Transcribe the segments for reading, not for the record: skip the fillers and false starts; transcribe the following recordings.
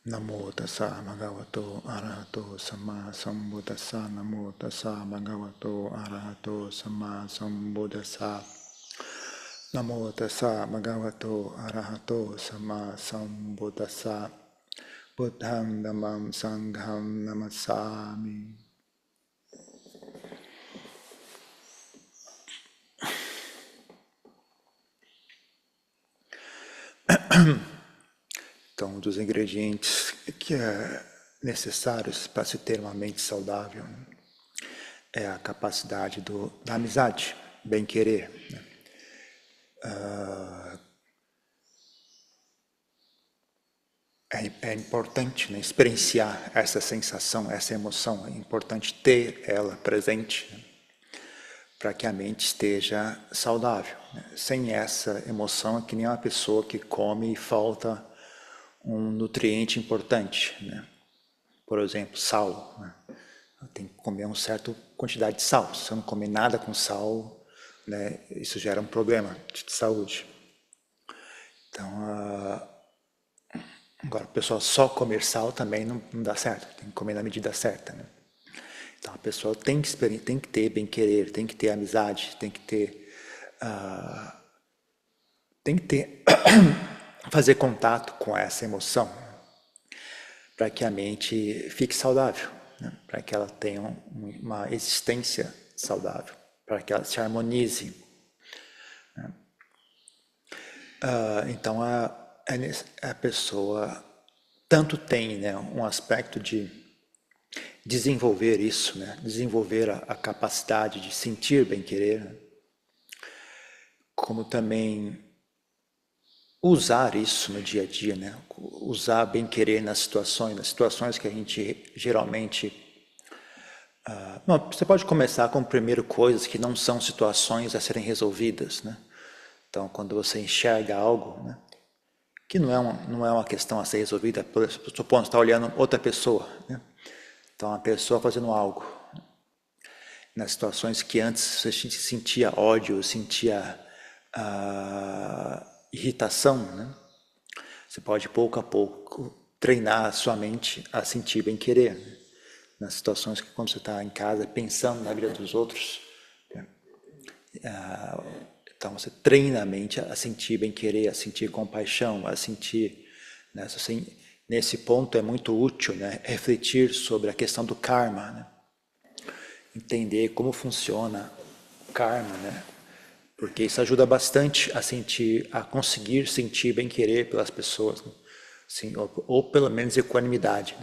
Namo tassa bhagavato arahato samma sambuddhassa. Namo tassa bhagavato arahato samma sambuddhassa. Namo tassa bhagavato arahato samma sambuddhassa. Buddham dhammam sangham namassami. Então, um dos ingredientes que é necessários para se ter uma mente saudável é a capacidade da amizade, bem-querer. É importante experienciar essa sensação, essa emoção, é importante ter ela presente para que a mente esteja saudável. Sem essa emoção é que nem uma pessoa que come e falta um nutriente importante, Por exemplo, sal. Tem que comer uma certa quantidade de sal. Se você não comer nada com sal, isso gera um problema de saúde. Então, agora, o pessoal só comer sal também não dá certo. Tem que comer na medida certa. Então, a pessoa tem que ter bem-querer, tem que ter amizade, tem que ter fazer contato com essa emoção para que a mente fique saudável, para que ela tenha uma existência saudável, para que ela se harmonize. Então, a pessoa tanto tem um aspecto de desenvolver isso, desenvolver a capacidade de sentir bem-querer, como também usar isso no dia a dia, usar bem-querer nas situações que a gente geralmente... você pode começar com primeiro coisas que não são situações a serem resolvidas, Então, quando você enxerga algo, que não é uma questão a ser resolvida, supondo que você está olhando outra pessoa, Então, uma pessoa fazendo algo, nas situações que antes você sentia ódio, sentia irritação, você pode pouco a pouco treinar a sua mente a sentir bem-querer, nas situações que quando você está em casa pensando na vida dos outros, então você treina a mente a sentir bem-querer, a sentir compaixão, a sentir, nesse ponto é muito útil, refletir sobre a questão do karma, entender como funciona o karma, porque isso ajuda bastante a conseguir sentir bem-querer pelas pessoas, ou pelo menos equanimidade.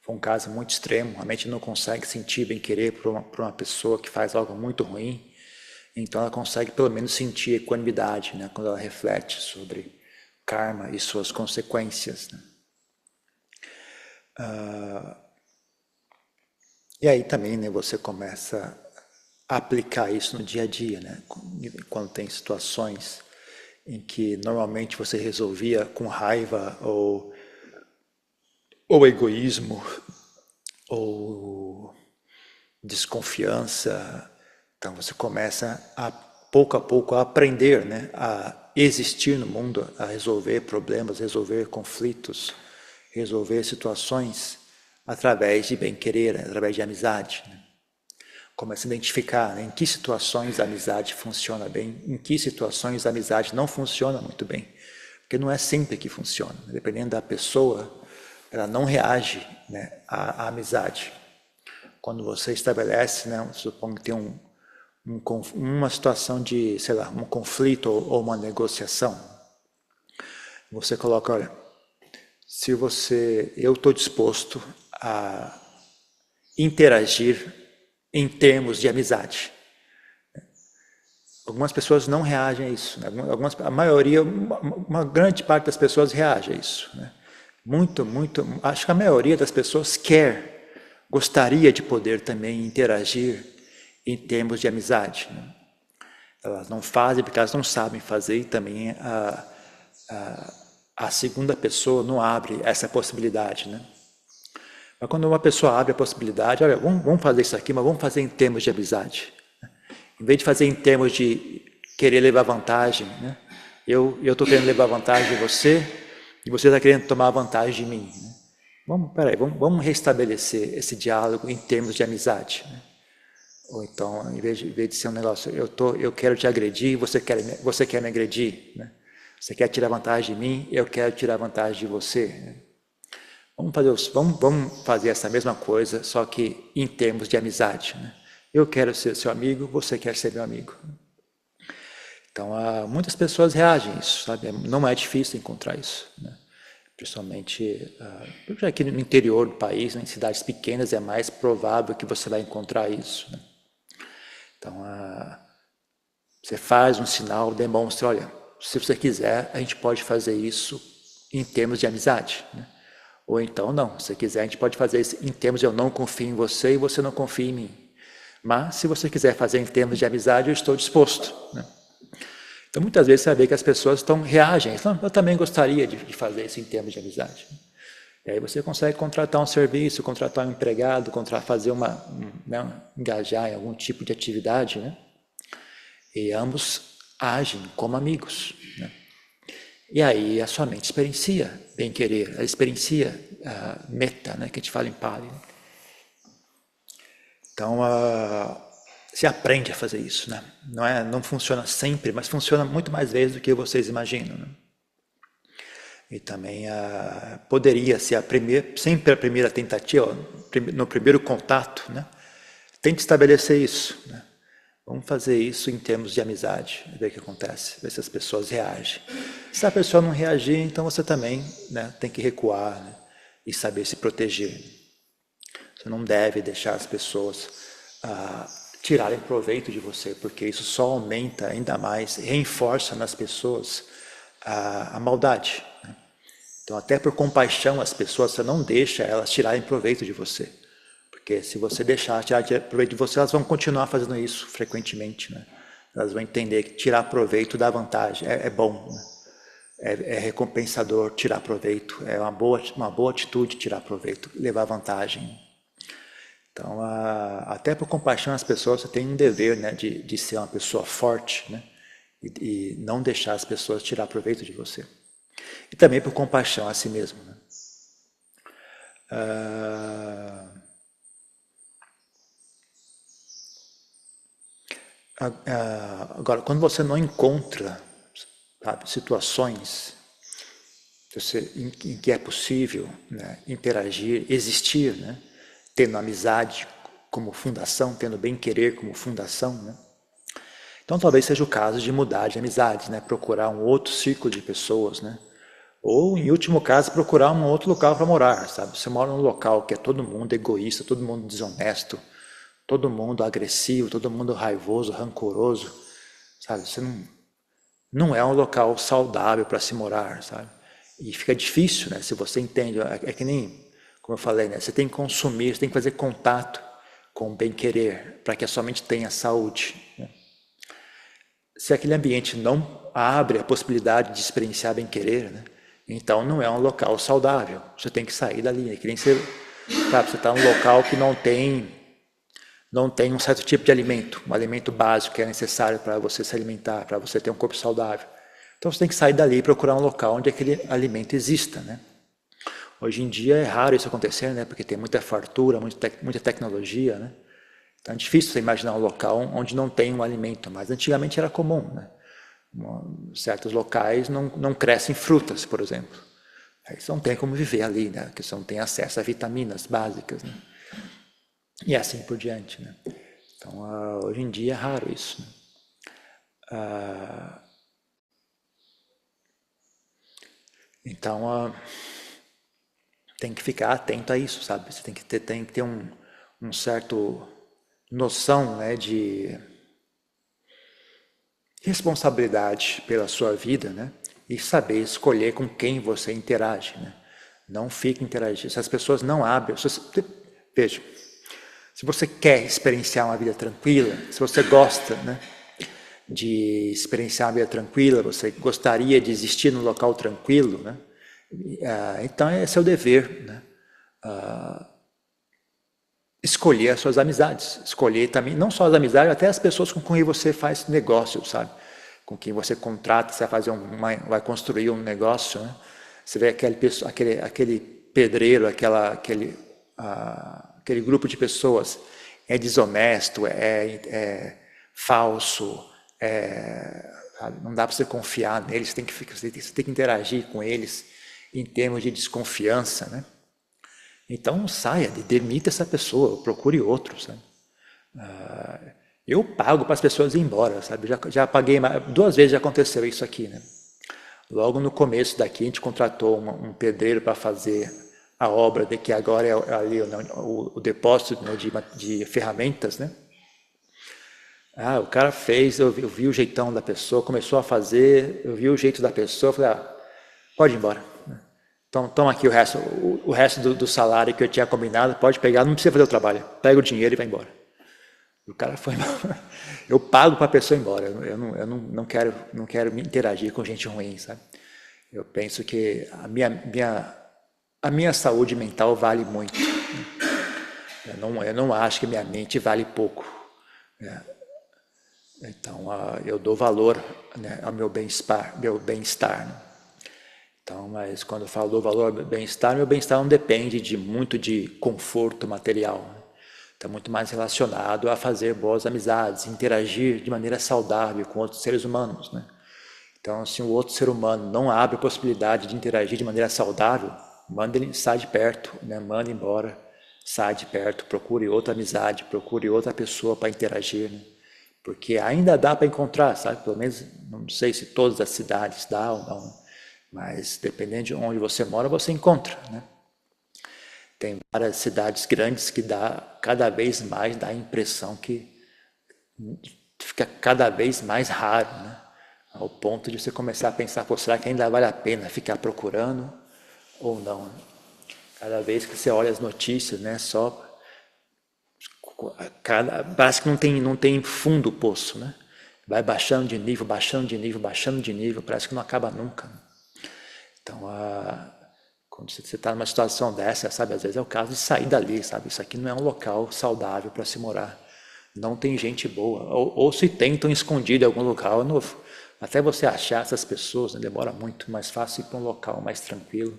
Foi um caso muito extremo, a mente não consegue sentir bem-querer por uma pessoa que faz algo muito ruim, então ela consegue pelo menos sentir equanimidade, quando ela reflete sobre karma e suas consequências. E aí também você começa a aplicar isso no dia a dia, quando tem situações em que normalmente você resolvia com raiva ou egoísmo ou desconfiança, então você começa pouco a pouco a aprender, a existir no mundo, a resolver problemas, resolver conflitos, resolver situações através de bem-querer, através de amizade. Começa a identificar em que situações a amizade funciona bem, em que situações a amizade não funciona muito bem. Porque não é sempre que funciona. Dependendo da pessoa, ela não reage à amizade. Quando você estabelece, suponho que tem uma situação de, um conflito ou uma negociação, você coloca, olha, eu estou disposto a interagir em termos de amizade. Algumas pessoas não reagem a isso. A maioria, uma grande parte das pessoas reage a isso. Acho que a maioria das pessoas gostaria de poder também interagir em termos de amizade. Elas não fazem porque elas não sabem fazer e também a segunda pessoa não abre essa possibilidade. Mas quando uma pessoa abre a possibilidade, olha, vamos fazer isso aqui, mas vamos fazer em termos de amizade. Em vez de fazer em termos de querer levar vantagem, Eu estou querendo levar vantagem de você e você está querendo tomar vantagem de mim. Né? Vamos restabelecer esse diálogo em termos de amizade. Né? Ou então, em vez de ser um negócio, eu quero te agredir e você quer me agredir. Né? Você quer tirar vantagem de mim, eu quero tirar vantagem de você. Né? Vamos fazer essa mesma coisa, só que em termos de amizade. Né? Eu quero ser seu amigo, você quer ser meu amigo. Então, muitas pessoas reagem a isso, sabe? Não é difícil encontrar isso. Né? Principalmente aqui no interior do país, em cidades pequenas, é mais provável que você vai encontrar isso. Né? Então, você faz um sinal, demonstra, olha, se você quiser, a gente pode fazer isso em termos de amizade. Né? Ou então, não, se você quiser, a gente pode fazer isso em termos de eu não confio em você e você não confia em mim. Mas, se você quiser fazer em termos de amizade, eu estou disposto. Né? Então, muitas vezes você vai ver que as pessoas reagem. Então, eu também gostaria de fazer isso em termos de amizade. E aí você consegue contratar um serviço, contratar um empregado, fazer engajar em algum tipo de atividade, né? E ambos agem como amigos. Né? E aí a sua mente experiencia bem-querer, ela experiencia meta, né? Que a gente fala em Pali. Né? Então, você aprende a fazer isso, né? Não funciona sempre, mas funciona muito mais vezes do que vocês imaginam. Né? E também poderia ser sempre a primeira tentativa, no primeiro contato, né? Tente estabelecer isso. Né? Vamos fazer isso em termos de amizade, ver o que acontece, ver se as pessoas reagem. Se a pessoa não reagir, então você também, né, tem que recuar, né, e saber se proteger. Você não deve deixar as pessoas tirarem proveito de você, porque isso só aumenta ainda mais, reforça nas pessoas a maldade. Né? Então, até por compaixão às pessoas, você não deixa elas tirarem proveito de você. Porque se você deixar tirar proveito de você, elas vão continuar fazendo isso frequentemente. Né? Elas vão entender que tirar proveito dá vantagem, é bom. Né? É recompensador tirar proveito, é uma boa atitude tirar proveito, levar vantagem. Então, até por compaixão às pessoas, você tem um dever, né, de ser uma pessoa forte, né, e não deixar as pessoas tirar proveito de você. E também por compaixão a si mesmo. Né? Agora, quando você não encontra, sabe, situações em que é possível, né, interagir, existir, né, tendo amizade como fundação, tendo bem-querer como fundação, né? Então talvez seja o caso de mudar de amizade, né, procurar um outro círculo de pessoas, né? Ou, em último caso, procurar um outro local para morar, sabe? Você mora num local que é todo mundo egoísta, todo mundo desonesto, todo mundo agressivo, todo mundo raivoso, rancoroso, sabe? Você não é um local saudável para se morar, sabe? E fica difícil, né? Se você entende, é que nem, como eu falei, né? Você tem que consumir, você tem que fazer contato com o bem-querer para que a sua mente tenha saúde. Né? Se aquele ambiente não abre a possibilidade de experienciar bem-querer, né? Então não é um local saudável. Você tem que sair dali. É que nem você está num local que não tem um certo tipo de alimento, um alimento básico que é necessário para você se alimentar, para você ter um corpo saudável. Então você tem que sair dali e procurar um local onde aquele alimento exista. Né? Hoje em dia é raro isso acontecer, né? Porque tem muita fartura, muita tecnologia. Né? Então é difícil você imaginar um local onde não tem um alimento, mas antigamente era comum. Né? Certos locais não crescem frutas, por exemplo. Aí você não tem como viver ali, né? Porque você não tem acesso a vitaminas básicas. Né? E assim por diante. Né? Então, hoje em dia é raro isso. Né? Então, tem que ficar atento a isso, sabe? Você tem que ter um certo noção, né, de responsabilidade pela sua vida, né? E saber escolher com quem você interage, né? Não fique interagindo. Se as pessoas não abrem... Veja, se você quer experienciar uma vida tranquila, se você gosta, né, de experienciar uma vida tranquila, você gostaria de existir num local tranquilo, né? Então é seu dever, né? Escolher as suas amizades, escolher também, não só as amizades, até as pessoas com quem você faz negócio, sabe? com quem você contrata, você vai fazer vai construir um negócio, né? Você vê aquele pedreiro, aquele grupo de pessoas é desonesto, é falso, não dá para você confiar neles, você tem que interagir com eles em termos de desconfiança, né? Então saia, demita essa pessoa, procure outros, né? Eu pago para as pessoas ir embora, sabe? Já paguei, 2 vezes já aconteceu isso aqui, né? Logo no começo daqui a gente contratou um pedreiro para fazer a obra de que agora é ali o depósito, né, de ferramentas, né? O cara fez, eu vi o jeitão da pessoa, começou a fazer, eu vi o jeito da pessoa, falei, pode ir embora. Então, toma aqui o resto do salário que eu tinha combinado, pode pegar, não precisa fazer o trabalho, pega o dinheiro e vai embora. O cara foi embora. Eu pago para a pessoa ir embora, eu não quero me interagir com gente ruim, sabe? Eu penso que a minha saúde mental vale muito. Eu não acho que minha mente vale pouco. Então, eu dou valor, né, ao meu bem-estar, né? Então, mas quando eu falo dou valor ao bem-estar, meu bem-estar não depende muito de conforto material, né? Está muito mais relacionado a fazer boas amizades, interagir de maneira saudável com outros seres humanos, né? Então, se o outro ser humano não abre a possibilidade de interagir de maneira saudável, manda ele sair de perto, né? Manda embora, sai de perto, procure outra amizade, procure outra pessoa para interagir, né? Porque ainda dá para encontrar, sabe? Pelo menos, não sei se todas as cidades dá ou não, mas dependendo de onde você mora, você encontra, né? Tem várias cidades grandes que cada vez mais dá a impressão que fica cada vez mais raro, né? Ao ponto de você começar a pensar, será que ainda vale a pena ficar procurando ou não, né? Cada vez que você olha as notícias, né, parece que não tem fundo o poço, né? Vai baixando de nível, baixando de nível, baixando de nível, parece que não acaba nunca, né? Então, quando você está numa situação dessa, sabe, às vezes é o caso de sair dali, sabe? Isso aqui não é um local saudável para se morar. Não tem gente boa. Ou se tentam escondido em algum local, até você achar essas pessoas, né, demora muito. Mais fácil ir para um local mais tranquilo,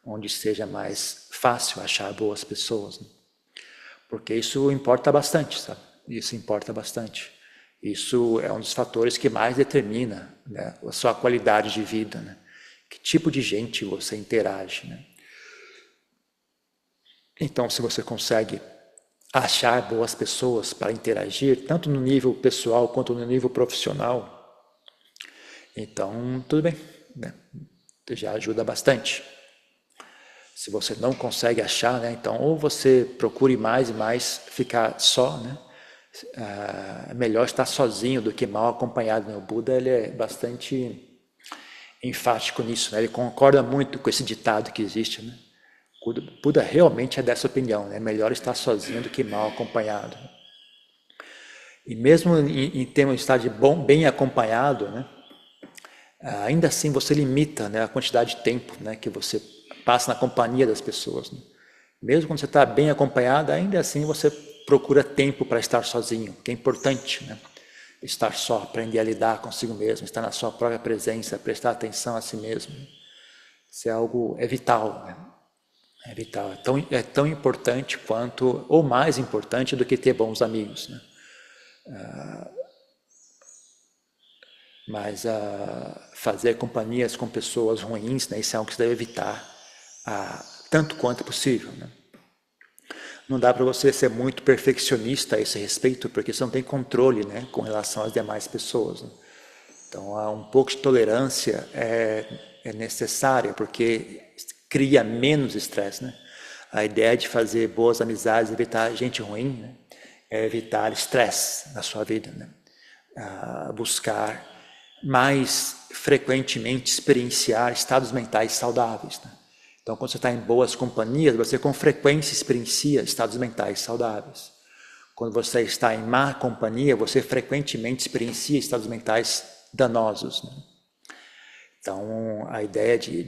onde seja mais fácil achar boas pessoas, né? Porque isso importa bastante, sabe? Isso importa bastante. Isso é um dos fatores que mais determina, né, a sua qualidade de vida, né? Que tipo de gente você interage, né? Então, se você consegue achar boas pessoas para interagir, tanto no nível pessoal quanto no nível profissional, então tudo bem, né? Já ajuda bastante. Se você não consegue achar, né, então ou você procure mais e mais ficar só, né? É melhor estar sozinho do que mal acompanhado, né? O Buda, ele é bastante enfático nisso, né? Ele concorda muito com esse ditado que existe, né? O Buda realmente é dessa opinião, né? É melhor estar sozinho do que mal acompanhado. E mesmo em termos de estar bem acompanhado, né, ainda assim você limita, né, a quantidade de tempo, né, que você passa na companhia das pessoas, né? Mesmo quando você está bem acompanhado, ainda assim você procura tempo para estar sozinho, que é importante, né? Estar só, aprender a lidar consigo mesmo, estar na sua própria presença, prestar atenção a si mesmo. Isso é vital, né? É vital, é tão importante quanto, ou mais importante do que ter bons amigos, né? Mas fazer companhias com pessoas ruins, né, isso é algo que você deve evitar tanto quanto possível, né? Não dá para você ser muito perfeccionista a esse respeito, porque você não tem controle, né, com relação às demais pessoas, né? Então, um pouco de tolerância é necessária, porque cria menos estresse, né? A ideia de fazer boas amizades, evitar gente ruim, né, é evitar estresse na sua vida, né? Buscar mais frequentemente experienciar estados mentais saudáveis, né? Então, quando você está em boas companhias, você com frequência experiencia estados mentais saudáveis. Quando você está em má companhia, você frequentemente experiencia estados mentais danosos, né? Então, a ideia de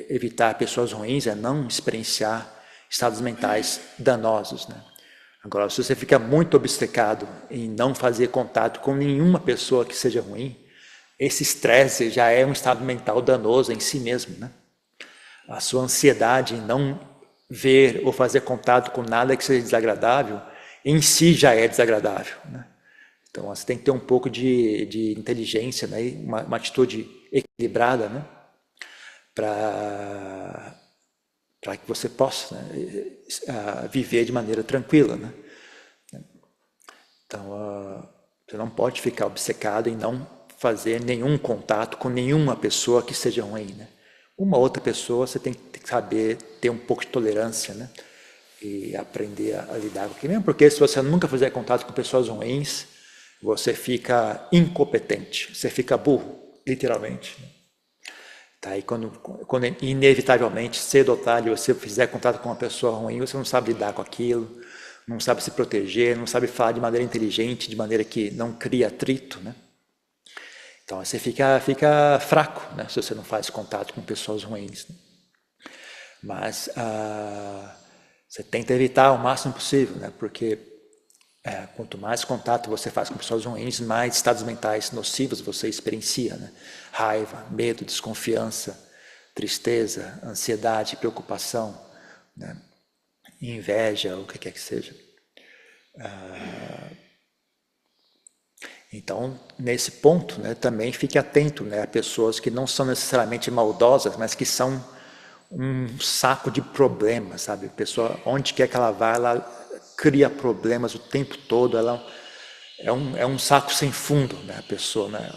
evitar pessoas ruins é não experienciar estados mentais danosos, né? Agora, se você fica muito obcecado em não fazer contato com nenhuma pessoa que seja ruim, Esse estresse já é um estado mental danoso em si mesmo, né? A sua ansiedade em não ver ou fazer contato com nada que seja desagradável, em si já é desagradável, né? Então você tem que ter um pouco de inteligência, né? Uma atitude equilibrada, né? Para que você possa, né? Viver de maneira tranquila, né? Então você não pode ficar obcecado em não fazer nenhum contato com nenhuma pessoa que seja ruim, né? Uma outra pessoa você tem que saber ter um pouco de tolerância, né? E aprender a lidar com aquilo. Mesmo porque se você nunca fizer contato com pessoas ruins, você fica incompetente, você fica burro, literalmente. Tá? E quando inevitavelmente, cedo ou tarde, você fizer contato com uma pessoa ruim, você não sabe lidar com aquilo, não sabe se proteger, não sabe falar de maneira inteligente, de maneira que não cria atrito, né? Então você fica fraco, né, se você não faz contato com pessoas ruins, né? Mas você tenta evitar o máximo possível, né? Porque quanto mais contato você faz com pessoas ruins, mais estados mentais nocivos você experiencia, né? Raiva, medo, desconfiança, tristeza, ansiedade, preocupação, né? Inveja, o que quer que seja. Então, nesse ponto, né, também fique atento, né, a pessoas que não são necessariamente maldosas, mas que são um saco de problemas, sabe? A pessoa, onde quer que ela vá, ela cria problemas o tempo todo, ela é um saco sem fundo, né, a pessoa, né?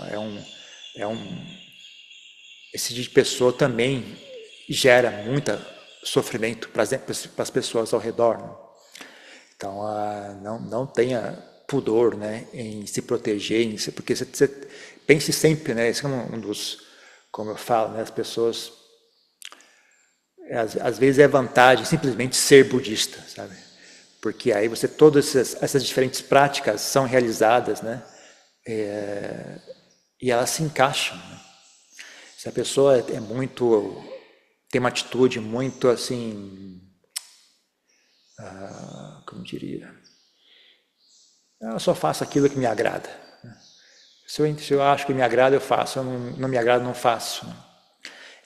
Esse tipo de pessoa também gera muito sofrimento para as pessoas ao redor, né? Então, não tenha pudor, né, em se proteger, porque você pense sempre, né, esse é um dos, como eu falo, né, as pessoas, às vezes é vantagem simplesmente ser budista, sabe? Porque aí todas essas diferentes práticas são realizadas, né, e elas se encaixam, né? Se a pessoa tem uma atitude muito assim, como diria, eu só faço aquilo que me agrada. Se eu acho que me agrada, eu faço. Se eu não me agrada, não faço.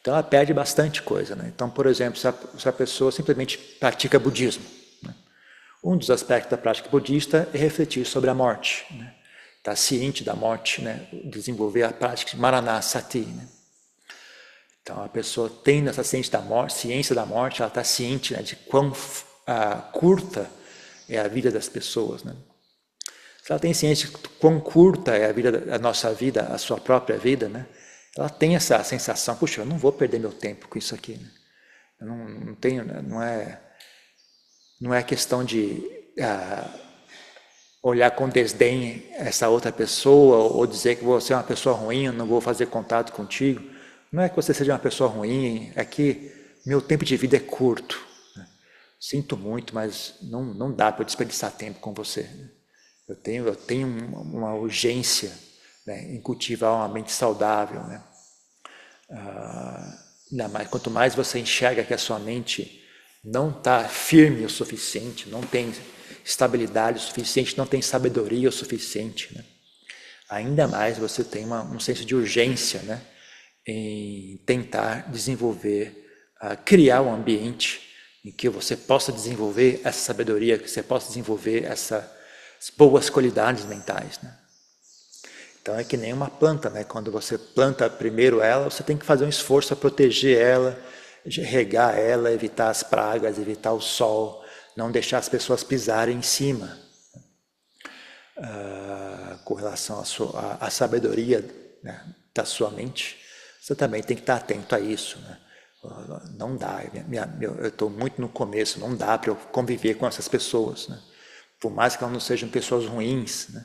Então ela perde bastante coisa, né? Então, por exemplo, se a pessoa simplesmente pratica budismo, né? Um dos aspectos da prática budista é refletir sobre a morte, né? Estar ciente da morte, né? Desenvolver a prática de Maranasati, né? Então a pessoa tendo essa ciência da morte, ela está ciente, né, de quão curta é a vida das pessoas, né? Se ela tem ciência de quão curta é a nossa vida, a sua própria vida, né? Ela tem essa sensação, puxa, eu não vou perder meu tempo com isso aqui, né? Eu não tenho, não é questão de olhar com desdém essa outra pessoa ou dizer que você é uma pessoa ruim, eu não vou fazer contato contigo. Não é que você seja uma pessoa ruim, é que meu tempo de vida é curto, né? Sinto muito, mas não dá para eu desperdiçar tempo com você, né? Eu tenho uma urgência, né, em cultivar uma mente saudável, né? Quanto mais você enxerga que a sua mente não está firme o suficiente, não tem estabilidade o suficiente, não tem sabedoria o suficiente, né? Ainda mais você tem um senso de urgência, né, em tentar desenvolver, criar um ambiente em que você possa desenvolver essa sabedoria, que você possa desenvolver essas boas qualidades mentais, né? Então é que nem uma planta, né? Quando você planta primeiro ela, você tem que fazer um esforço para proteger ela, regar ela, evitar as pragas, evitar o sol, não deixar as pessoas pisarem em cima. Com relação à sabedoria, né, da sua mente, você também tem que estar atento a isso, né? Não dá, eu estou muito no começo, não dá para eu conviver com essas pessoas, né? Por mais que elas não sejam pessoas ruins, né?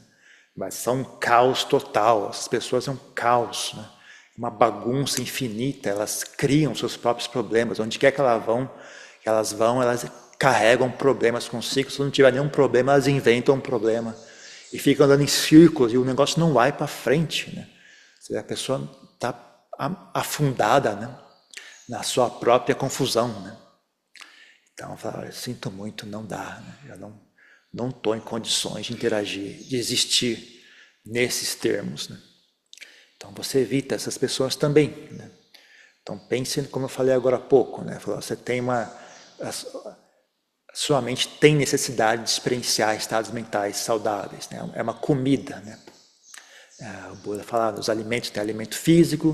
Mas são um caos total, essas pessoas são um caos, né? Uma bagunça infinita, elas criam seus próprios problemas, onde quer que elas carregam problemas consigo, se não tiver nenhum problema, elas inventam um problema e ficam andando em círculos e o negócio não vai para frente, né? A pessoa está afundada, né, na sua própria confusão, né? Então, eu falo, sinto muito, não dá, né? Eu não estou em condições de interagir, de existir nesses termos, né? Então você evita essas pessoas também, né? Então pense, como eu falei agora há pouco, né? Você tem sua mente tem necessidade de experienciar estados mentais saudáveis, né? É uma comida, né? O Buda fala dos alimentos, tem alimento físico,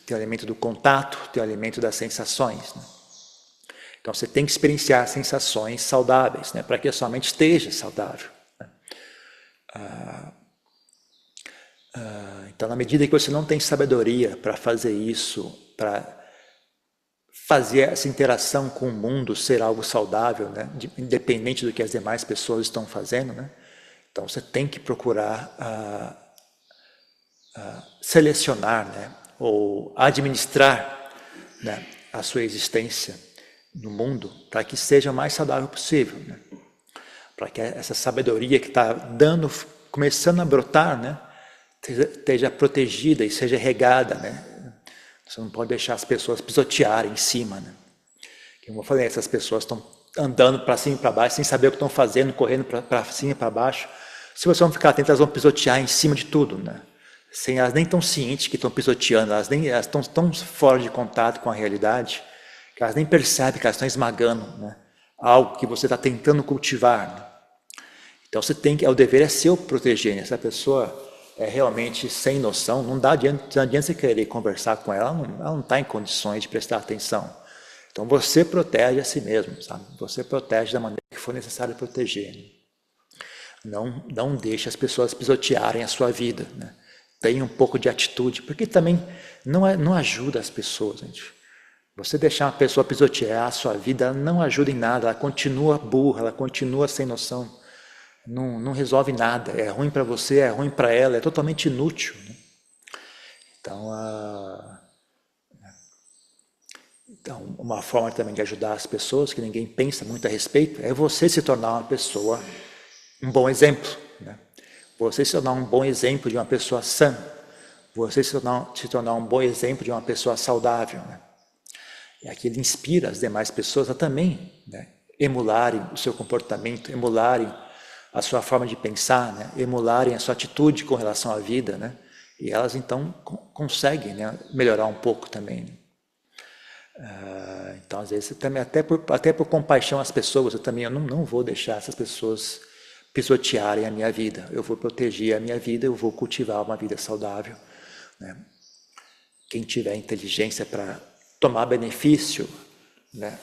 tem o alimento do contato, tem o alimento das sensações, né? Então você tem que experienciar sensações saudáveis, né? Para que a sua mente esteja saudável, né? Então, na medida que você não tem sabedoria para fazer isso, para fazer essa interação com o mundo ser algo saudável, né? Independente do que as demais pessoas estão fazendo, né? Então você tem que procurar selecionar, né? Ou administrar, né? A sua existência no mundo para que seja o mais saudável possível, né? Para que essa sabedoria que está começando a brotar, né? Esteja protegida e seja regada, né? Você não pode deixar as pessoas pisotearem em cima, né? Como eu falei, essas pessoas estão andando para cima e para baixo sem saber o que estão fazendo, correndo para cima e para baixo. Se você não ficar atento, elas vão pisotear em cima de tudo, né? Sem elas nem tão cientes que estão pisoteando, elas estão tão fora de contato com a realidade que elas nem percebem que elas estão esmagando, né? Algo que você está tentando cultivar, né? Então o dever é seu proteger, né? Se a pessoa é realmente sem noção, não adianta você querer conversar com ela, ela não está em condições de prestar atenção. Então você protege a si mesmo, sabe? Você protege da maneira que for necessário proteger, né? Não deixe as pessoas pisotearem a sua vida, né? Tenha um pouco de atitude, porque também não ajuda as pessoas, gente. Você deixar uma pessoa pisotear a sua vida, ela não ajuda em nada, ela continua burra, ela continua sem noção. Não resolve nada, é ruim para você, é ruim para ela, é totalmente inútil, né? Então, uma forma também de ajudar as pessoas, que ninguém pensa muito a respeito, é você se tornar uma pessoa, um bom exemplo, né? Você se tornar um bom exemplo de uma pessoa sã, você se tornar um bom exemplo de uma pessoa saudável, né? E aquilo inspira as demais pessoas a também, né, emularem o seu comportamento, emularem a sua forma de pensar, né, emularem a sua atitude com relação à vida, né, e elas então conseguem, né, melhorar um pouco também, né? Então, às vezes, também, até por compaixão às pessoas, eu não vou deixar essas pessoas pisotearem a minha vida, eu vou proteger a minha vida, eu vou cultivar uma vida saudável, né? Quem tiver inteligência para tomar benefício, né,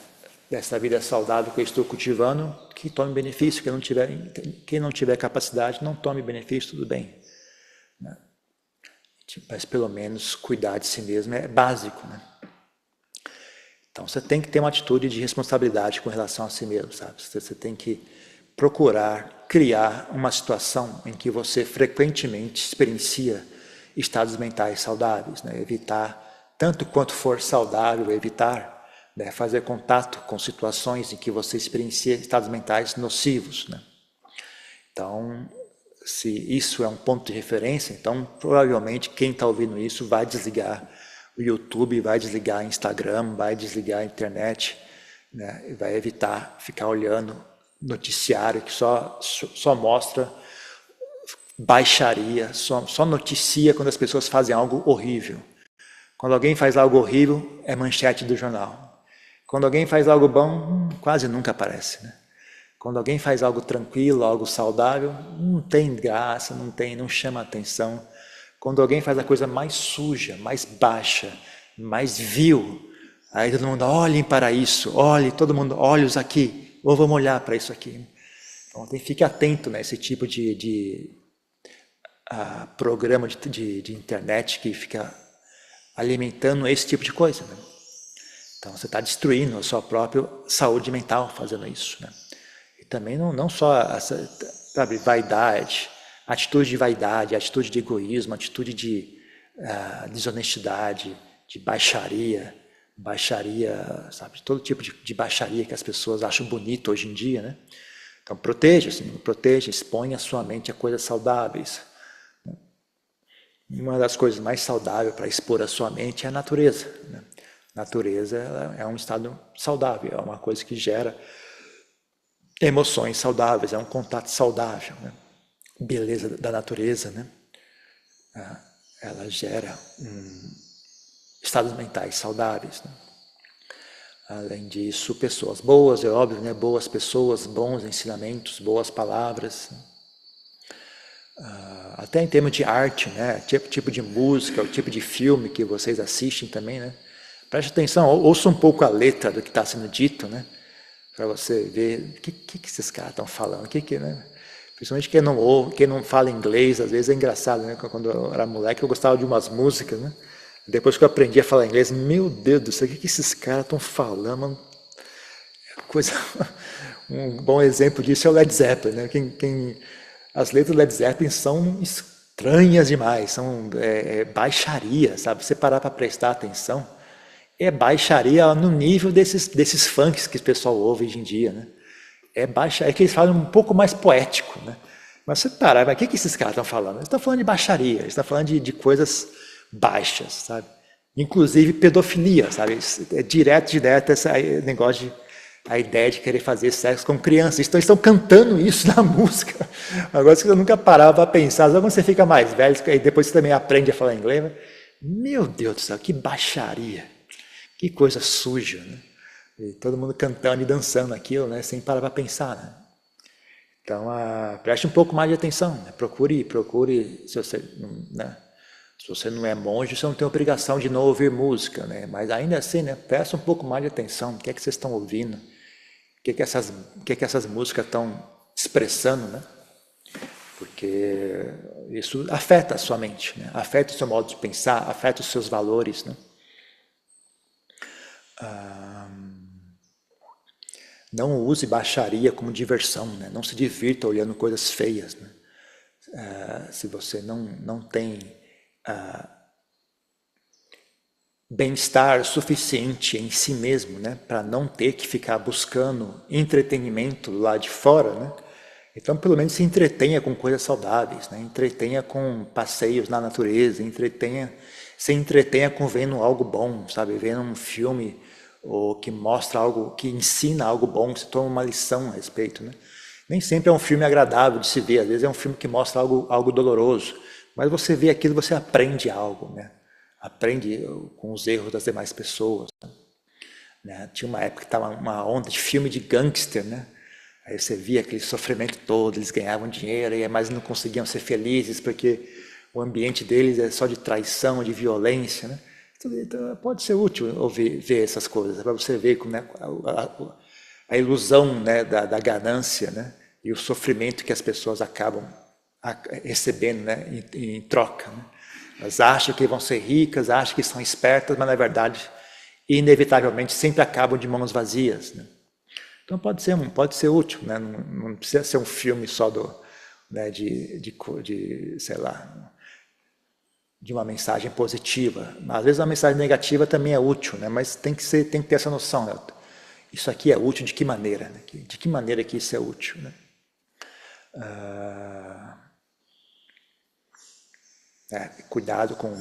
dessa vida saudável que eu estou cultivando, que tome benefício. Quem não tiver capacidade, não tome benefício, tudo bem, né? Mas pelo menos cuidar de si mesmo é básico, né? Então você tem que ter uma atitude de responsabilidade com relação a si mesmo, sabe? Você tem que procurar criar uma situação em que você frequentemente experiencia estados mentais saudáveis, né? Evitar, tanto quanto for saudável, evitar, né, fazer contato com situações em que você experiencia estados mentais nocivos, né? Então, se isso é um ponto de referência, então provavelmente quem está ouvindo isso vai desligar o YouTube, vai desligar o Instagram, vai desligar a internet, né? E vai evitar ficar olhando noticiário que só mostra baixaria, só noticia quando as pessoas fazem algo horrível. Quando alguém faz algo horrível, é manchete do jornal. Quando alguém faz algo bom, quase nunca aparece, né? Quando alguém faz algo tranquilo, algo saudável, não tem graça, não chama atenção. Quando alguém faz a coisa mais suja, mais baixa, mais vil, aí todo mundo, olhem para isso, olhe, todo mundo, olhos aqui, ou vamos olhar para isso aqui. Então, fique atento nesse tipo de programa de internet que fica alimentando esse tipo de coisa, né? Então você está destruindo a sua própria saúde mental fazendo isso, né? E também não só essa, sabe, vaidade, atitude de vaidade, atitude de egoísmo, atitude de desonestidade, de baixaria, sabe, todo tipo de baixaria que as pessoas acham bonito hoje em dia, né? Então proteja, exponha a sua mente a coisas saudáveis. Uma das coisas mais saudáveis para expor a sua mente é a natureza, né? Natureza é um estado saudável, é uma coisa que gera emoções saudáveis, é um contato saudável, né? Beleza da natureza, né? ela gera estados mentais saudáveis, né? Além disso, pessoas boas, é óbvio, né? Boas pessoas, bons ensinamentos, boas palavras. Até em termos de arte, né? Tipo de música, o tipo de filme que vocês assistem também, né? Preste atenção, ouça um pouco a letra do que está sendo dito, né? Para você ver o que esses caras estão falando, né? Principalmente quem não fala inglês, às vezes é engraçado, né? Quando eu era moleque eu gostava de umas músicas, né? Depois que eu aprendi a falar inglês, meu Deus do céu, o que esses caras estão falando? Coisa... Um bom exemplo disso é o Led Zeppelin, né? As letras do Led Zeppelin são estranhas demais, são baixaria, sabe? Você parar para prestar atenção, é baixaria no nível desses funks que o pessoal ouve hoje em dia, né? É que eles falam um pouco mais poético, né? Mas você parar, mas o que esses caras estão falando? Eles estão falando de baixaria, eles estão falando de coisas baixas, sabe? Inclusive pedofilia, sabe? É direto esse negócio a ideia de querer fazer sexo com crianças. Então, eles estão cantando isso na música. Agora, que eu nunca parava para pensar, só quando você fica mais velho, e depois você também aprende a falar inglês, mas, meu Deus do céu, que baixaria, que coisa suja, né? E todo mundo cantando e dançando aquilo, né? Sem parar para pensar, né? Então, preste um pouco mais de atenção, né? Procure, se você, né? Se você não é monge, você não tem obrigação de não ouvir música, né? Mas ainda assim, né? Presta um pouco mais de atenção. O que é que vocês estão ouvindo? O que é que essas músicas estão expressando, né? Porque isso afeta a sua mente, né? Afeta o seu modo de pensar, afeta os seus valores, né? Não use baixaria como diversão, né? Não se divirta olhando coisas feias, né? Se você não tem bem-estar suficiente em si mesmo, né? Para não ter que ficar buscando entretenimento lá de fora, né? Então, pelo menos se entretenha com coisas saudáveis, né? Entretenha com passeios na natureza, se entretenha com vendo algo bom, sabe? Vendo um filme ou que mostra algo, que ensina algo bom, que você toma uma lição a respeito, né? Nem sempre é um filme agradável de se ver, às vezes é um filme que mostra algo doloroso, mas você vê aquilo, você aprende algo, né? Aprende com os erros das demais pessoas, né? Tinha uma época que estava uma onda de filme de gangster, né? Aí você via aquele sofrimento todo, eles ganhavam dinheiro, mas não conseguiam ser felizes porque o ambiente deles é só de traição, de violência, né? Então, pode ser útil ver essas coisas, para você ver como, né, a ilusão, né, da ganância, né, e o sofrimento que as pessoas acabam recebendo, né, em troca, né? Elas acham que vão ser ricas, acham que são espertas, mas na verdade, inevitavelmente, sempre acabam de mãos vazias, né? Então pode ser útil, né? Não precisa ser um filme só né, sei lá, de uma mensagem positiva. Às vezes a mensagem negativa também é útil, né? Mas tem que ter essa noção, né? Isso aqui é útil de que maneira? Né? De que maneira que isso é útil? Né? Cuidado com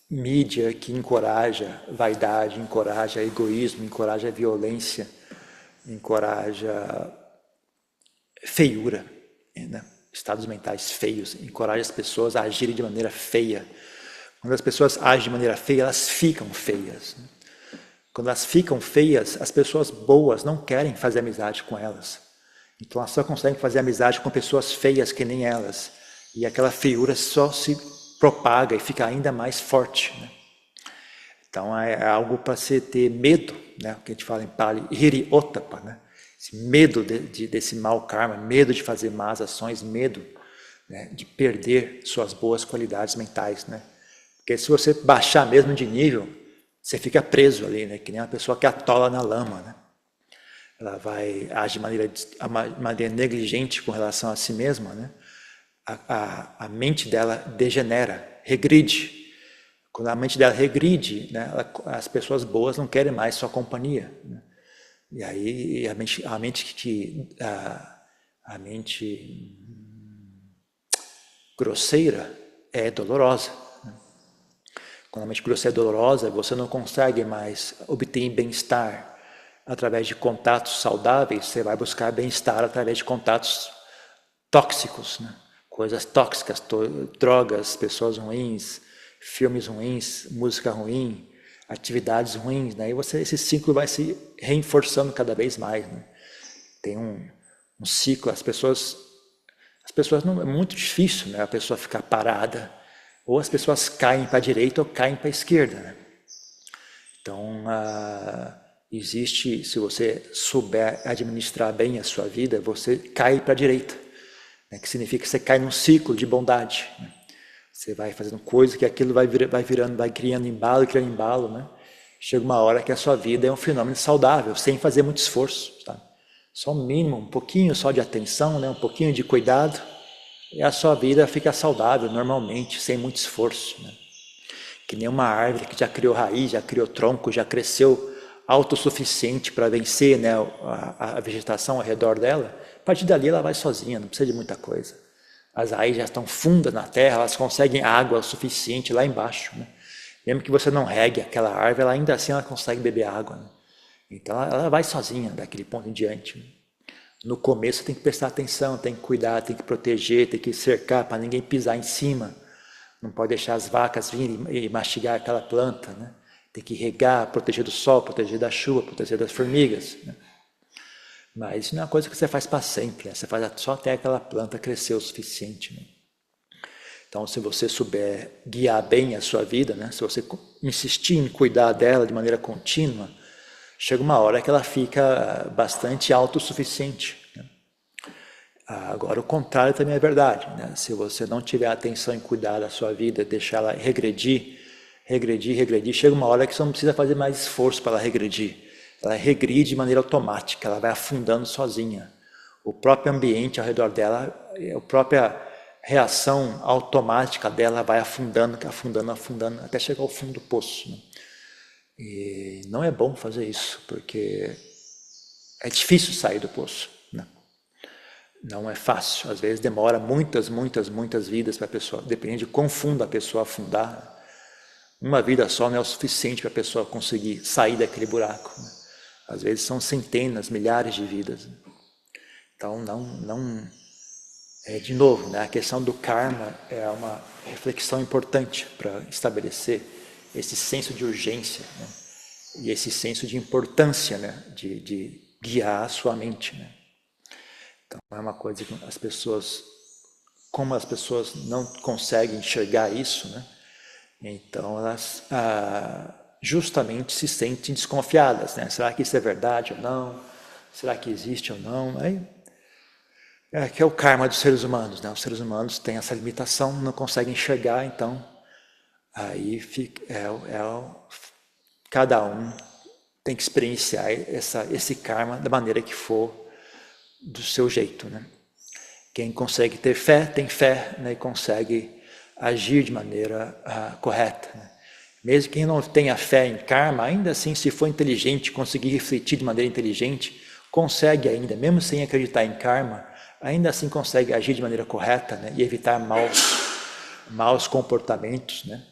mídia que encoraja vaidade, encoraja egoísmo, encoraja violência, encoraja feiura, né? Estados mentais feios, encoraja as pessoas a agirem de maneira feia. Quando as pessoas agem de maneira feia, elas ficam feias. Né? Quando elas ficam feias, as pessoas boas não querem fazer amizade com elas. Então elas só conseguem fazer amizade com pessoas feias que nem elas. E aquela feiura só se propaga e fica ainda mais forte. Né? Então é algo para se ter medo, né? O que a gente fala em Pali, hiriotapa, né? Esse medo desse mau karma, medo de fazer más ações, medo, né, de perder suas boas qualidades mentais, né? Porque se você baixar mesmo de nível, você fica preso ali, né? Que nem uma pessoa que atola na lama, né? Ela vai agir de maneira negligente com relação a si mesma, né? A mente dela degenera, regride. Quando a mente dela regride, né, as pessoas boas não querem mais sua companhia. Né? E aí a mente grosseira é dolorosa. Né? Quando a mente grosseira é dolorosa, você não consegue mais obter bem-estar através de contatos saudáveis, você vai buscar bem-estar através de contatos tóxicos, né? Coisas tóxicas, drogas, pessoas ruins, filmes ruins, música ruim, atividades ruins, né? E esse ciclo vai se reforçando cada vez mais, né? Tem um ciclo, as pessoas não, é muito difícil, né? A pessoa ficar parada, ou as pessoas caem para a direita ou caem para a esquerda, né? Então, existe, se você souber administrar bem a sua vida, você cai para a direita, né? Que significa que você cai num ciclo de bondade, né? Você vai fazendo coisa que aquilo vai virando, vai criando embalo, né? Chega uma hora que a sua vida é um fenômeno saudável, sem fazer muito esforço, tá? Só um mínimo, um pouquinho só de atenção, né? Um pouquinho de cuidado, e a sua vida fica saudável normalmente, sem muito esforço, né? Que nem uma árvore que já criou raiz, já criou tronco, já cresceu autossuficiente para vencer, né, a vegetação ao redor dela. A partir dali ela vai sozinha, não precisa de muita coisa. As raízes já estão fundas na terra, elas conseguem água o suficiente lá embaixo, né? Mesmo que você não regue aquela árvore, ela ainda assim ela consegue beber água, né? Então ela vai sozinha daquele ponto em diante, né? No começo tem que prestar atenção, tem que cuidar, tem que proteger, tem que cercar para ninguém pisar em cima. Não pode deixar as vacas virem e mastigar aquela planta, né? Tem que regar, proteger do sol, proteger da chuva, proteger das formigas, né? Mas isso não é uma coisa que você faz para sempre, né? Você faz só até aquela planta crescer o suficiente, né? Então, se você souber guiar bem a sua vida, né? Se você insistir em cuidar dela de maneira contínua, chega uma hora que ela fica bastante autossuficiente, né? Agora, o contrário também é verdade, né? Se você não tiver atenção em cuidar da sua vida, deixar ela regredir, chega uma hora que você não precisa fazer mais esforço para ela regredir. Ela regride de maneira automática, ela vai afundando sozinha. O próprio ambiente ao redor dela, a própria reação automática dela vai afundando, até chegar ao fundo do poço, né? E não é bom fazer isso, porque é difícil sair do poço, né? Não é fácil, às vezes demora muitas vidas para a pessoa, depende de quão fundo a pessoa afundar. Uma vida só não é o suficiente para a pessoa conseguir sair daquele buraco, né? Às vezes são centenas, milhares de vidas, né? Então, de novo, né, a questão do karma é uma reflexão importante para estabelecer esse senso de urgência, né? E esse senso de importância, né, de guiar a sua mente, né? Então, é uma coisa que como as pessoas não conseguem enxergar isso, né? Então elas justamente se sentem desconfiadas, né? Será que isso é verdade ou não? Será que existe ou não? Aí, que é o karma dos seres humanos, né? Os seres humanos têm essa limitação, não conseguem enxergar, então aí cada um tem que experienciar esse karma da maneira que for, do seu jeito, né? Quem consegue ter fé, tem fé, né? E consegue agir de maneira correta, né? Mesmo quem não tenha fé em karma, ainda assim, se for inteligente, conseguir refletir de maneira inteligente, consegue ainda, mesmo sem acreditar em karma, ainda assim consegue agir de maneira correta, né? E evitar maus comportamentos, né?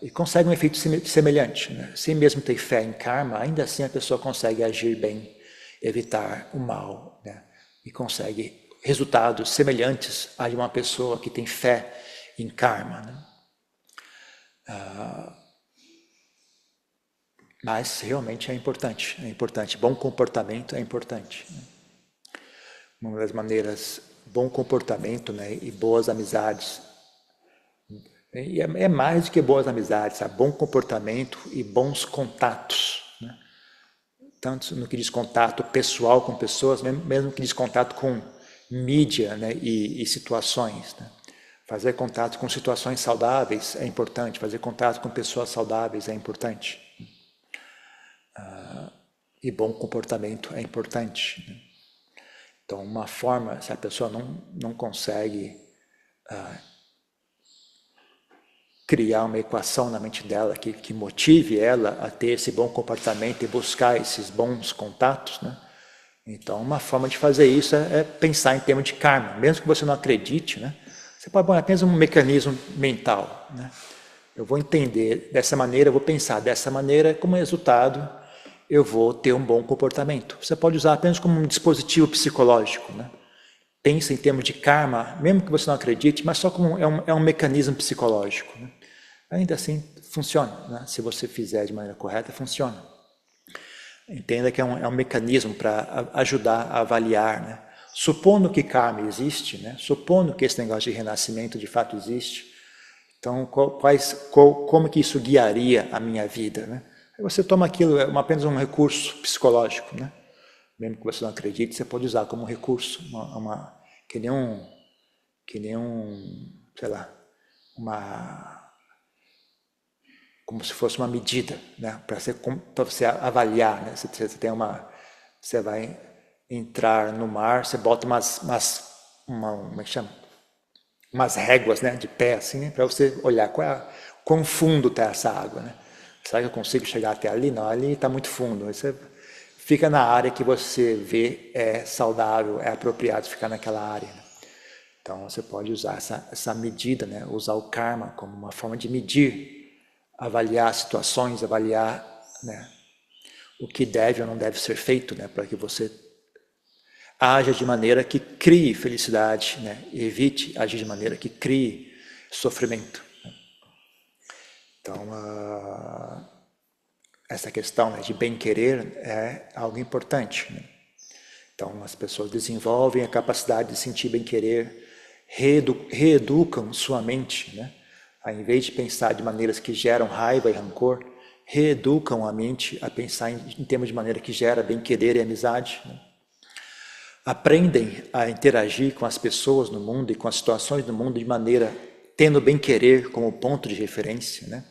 E consegue um efeito semelhante, né? Sem mesmo ter fé em karma, ainda assim a pessoa consegue agir bem, evitar o mal, né? E consegue resultados semelhantes a de uma pessoa que tem fé em karma, né? Mas realmente é importante. Bom comportamento é importante, né? Uma das maneiras, bom comportamento, né, e boas amizades. E é mais do que boas amizades, sabe? Bom comportamento e bons contatos, né? Tanto no que diz contato pessoal com pessoas, mesmo no que diz contato com mídia, né, e situações, né? Fazer contato com situações saudáveis é importante, fazer contato com pessoas saudáveis é importante. E bom comportamento é importante, né? Então, uma forma, se a pessoa não consegue criar uma equação na mente dela que motive ela a ter esse bom comportamento e buscar esses bons contatos, né? Então, uma forma de fazer isso é pensar em termos de karma. Mesmo que você não acredite, né? Você pode pôr apenas um mecanismo mental, né? Eu vou entender dessa maneira, eu vou pensar dessa maneira, como resultado, eu vou ter um bom comportamento. Você pode usar apenas como um dispositivo psicológico, né? pensa em termos de karma, mesmo que você não acredite, mas só como é um mecanismo psicológico, né? Ainda assim funciona, né? Se você fizer de maneira correta, funciona. Entenda que é um mecanismo para ajudar a avaliar, né? Supondo que karma existe, né? Supondo que esse negócio de renascimento de fato existe, então como que isso guiaria a minha vida, né? Aí você toma aquilo, é apenas um recurso psicológico, né? Mesmo que você não acredite, você pode usar como um recurso, que nem sei lá, como se fosse uma medida, né? Para você avaliar, né? Você vai entrar no mar, você bota como é que chama? Umas réguas, né? De pé, assim, né? Para você olhar quão fundo está essa água, né? Será que eu consigo chegar até ali? Não, ali está muito fundo. Aí você fica na área que você vê é saudável, é apropriado ficar naquela área, né? Então você pode usar essa medida, né? Usar o karma como uma forma de medir, avaliar situações, avaliar, né, o que deve ou não deve ser feito, né, para que você haja de maneira que crie felicidade, né, e evite agir de maneira que crie sofrimento. Então, essa questão, né, de bem-querer é algo importante, né? Então, as pessoas desenvolvem a capacidade de sentir bem-querer, reeducam sua mente, né? Ao invés de pensar de maneiras que geram raiva e rancor, reeducam a mente a pensar em termos de maneira que gera bem-querer e amizade, né? Aprendem a interagir com as pessoas no mundo e com as situações do mundo de maneira tendo bem-querer como ponto de referência, né?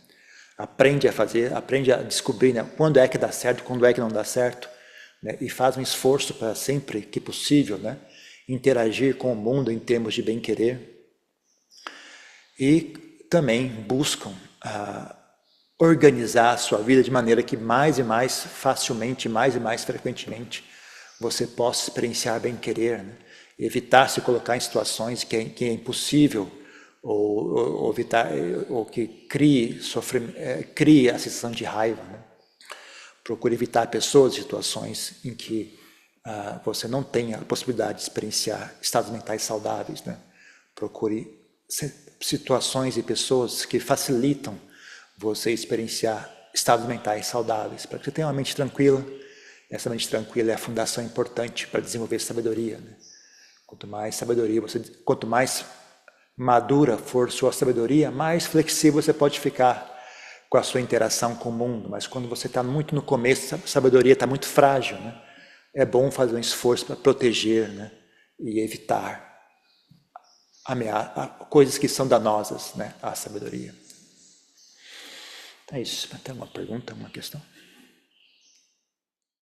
Aprende a descobrir, né, quando é que dá certo, quando é que não dá certo, né? E faz um esforço para sempre que possível, né, interagir com o mundo em termos de bem-querer. E também buscam organizar a sua vida de maneira que mais e mais facilmente, mais e mais frequentemente, você possa experienciar bem-querer, né? Evitar se colocar em situações que é impossível ou evitar ou que crie a sensação de raiva, né? Procure evitar pessoas, situações em que você não tenha a possibilidade de experienciar estados mentais saudáveis, né? Procure situações e pessoas que facilitam você experienciar estados mentais saudáveis, para que você tenha uma mente tranquila. Essa mente tranquila é a fundação importante para desenvolver sabedoria, né? Quanto mais madura for sua sabedoria, mais flexível você pode ficar com a sua interação com o mundo. Mas quando você está muito no começo, a sabedoria está muito frágil, né? É bom fazer um esforço para proteger, né, e evitar coisas que são danosas, né, à sabedoria. É isso. Tem alguma pergunta, alguma questão?